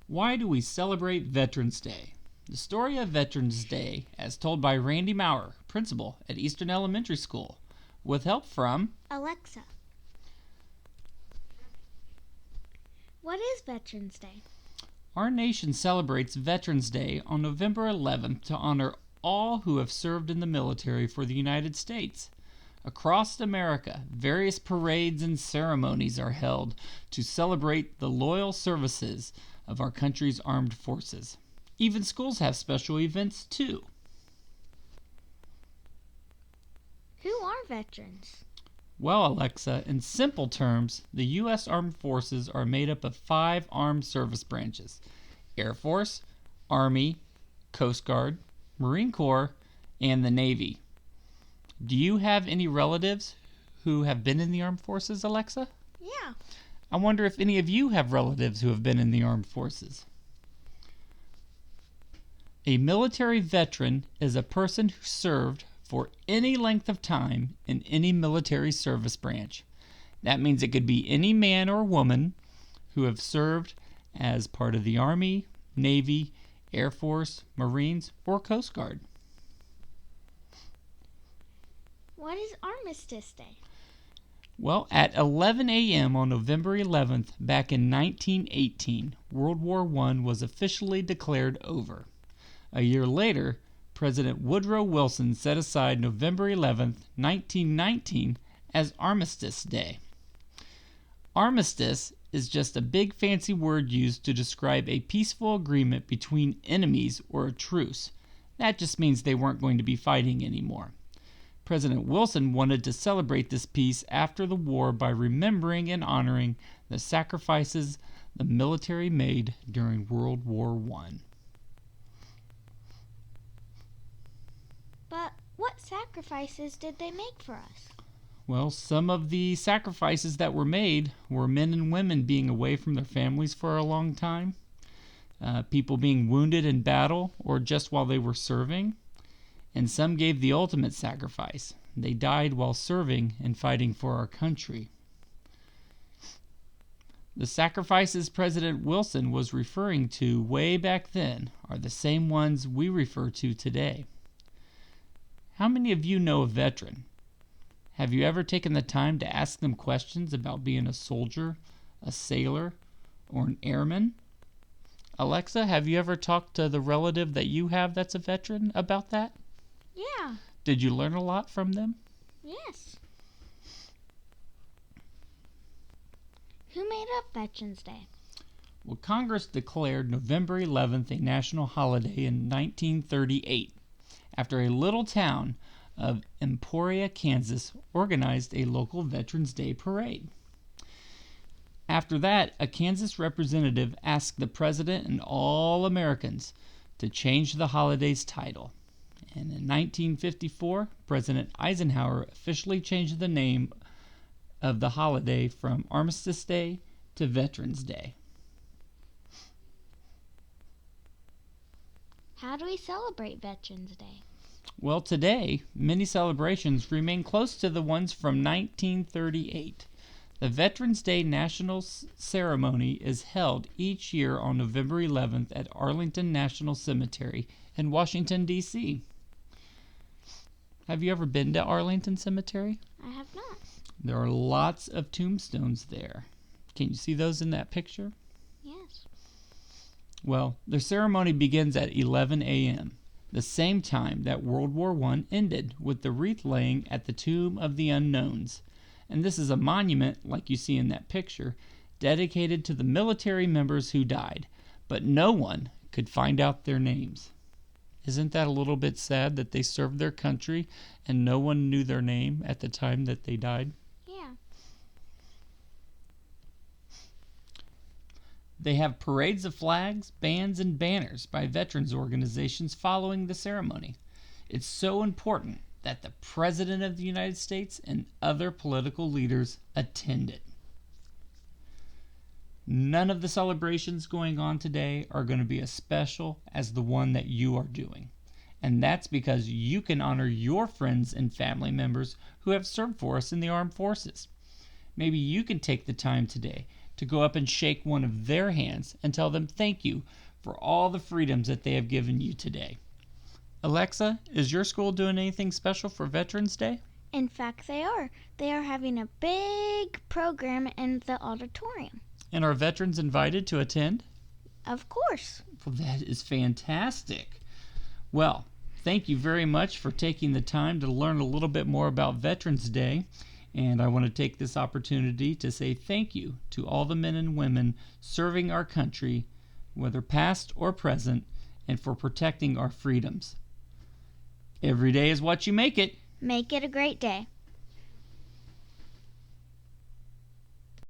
Why do we celebrate Veterans Day? The story of Veterans Day, as told by Randy Maurer, principal at Eastern Elementary School, with help from Alexa. What is Veterans Day? Our nation celebrates Veterans Day on November 11th to honor all who have served in the military for the United States. Across America, various parades and ceremonies are held to celebrate the loyal services of our country's armed forces. Even schools have special events too. Who are veterans? Well, Alexa, in simple terms, the U.S. Armed Forces are made up of 5 armed service branches: Air Force, Army, Coast Guard, Marine Corps, and the Navy. Do you have any relatives who have been in the armed forces, Alexa? Yeah. I wonder if any of you have relatives who have been in the armed forces. A military veteran is a person who served for any length of time in any military service branch. That means it could be any man or woman who have served as part of the Army, Navy, Air Force, Marines, or Coast Guard. What is Armistice Day? Well, at 11 a.m. on November 11th, back in 1918, World War I was officially declared over. A year later, President Woodrow Wilson set aside November 11th, 1919 as Armistice Day. Armistice is just a big fancy word used to describe a peaceful agreement between enemies or a truce. That just means they weren't going to be fighting anymore. President Wilson wanted to celebrate this peace after the war by remembering and honoring the sacrifices the military made during World War I. But what sacrifices did they make for us? Well, some of the sacrifices that were made were men and women being away from their families for a long time, people being wounded in battle or just while they were serving, and some gave the ultimate sacrifice. They died while serving and fighting for our country. The sacrifices President Wilson was referring to way back then are the same ones we refer to today. How many of you know a veteran? Have you ever taken the time to ask them questions about being a soldier, a sailor, or an airman? Alexa, have you ever talked to the relative that you have that's a veteran about that? Yeah. Did you learn a lot from them? Yes. Who made up Veterans Day? Well, Congress declared November 11th a national holiday in 1938 after a little town of Emporia, Kansas organized a local Veterans Day parade. After that, a Kansas representative asked the president and all Americans to change the holiday's title. And in 1954, President Eisenhower officially changed the name of the holiday from Armistice Day to Veterans Day. How do we celebrate Veterans Day? Well, today, many celebrations remain close to the ones from 1938. The Veterans Day National Ceremony is held each year on November 11th at Arlington National Cemetery in Washington, D.C. Have you ever been to Arlington Cemetery? I have not. There are lots of tombstones there. Can you see those in that picture? Yes. Well, the ceremony begins at 11 a.m., the same time that World War I ended, with the wreath laying at the Tomb of the Unknowns. And this is a monument, like you see in that picture, dedicated to the military members who died, but no one could find out their names. Isn't that a little bit sad that they served their country and no one knew their name at the time that they died? Yeah. They have parades of flags, bands, and banners by veterans organizations following the ceremony. It's so important that the President of the United States and other political leaders attend it. None of the celebrations going on today are going to be as special as the one that you are doing. And that's because you can honor your friends and family members who have served for us in the armed forces. Maybe you can take the time today to go up and shake one of their hands and tell them thank you for all the freedoms that they have given you today. Alexa, is your school doing anything special for Veterans Day? In fact, they are. They are having a big program in the auditorium. And are veterans invited to attend? Of course. Well, that is fantastic. Well, thank you very much for taking the time to learn a little bit more about Veterans Day. And I want to take this opportunity to say thank you to all the men and women serving our country, whether past or present, and for protecting our freedoms. Every day is what you make it. Make it a great day.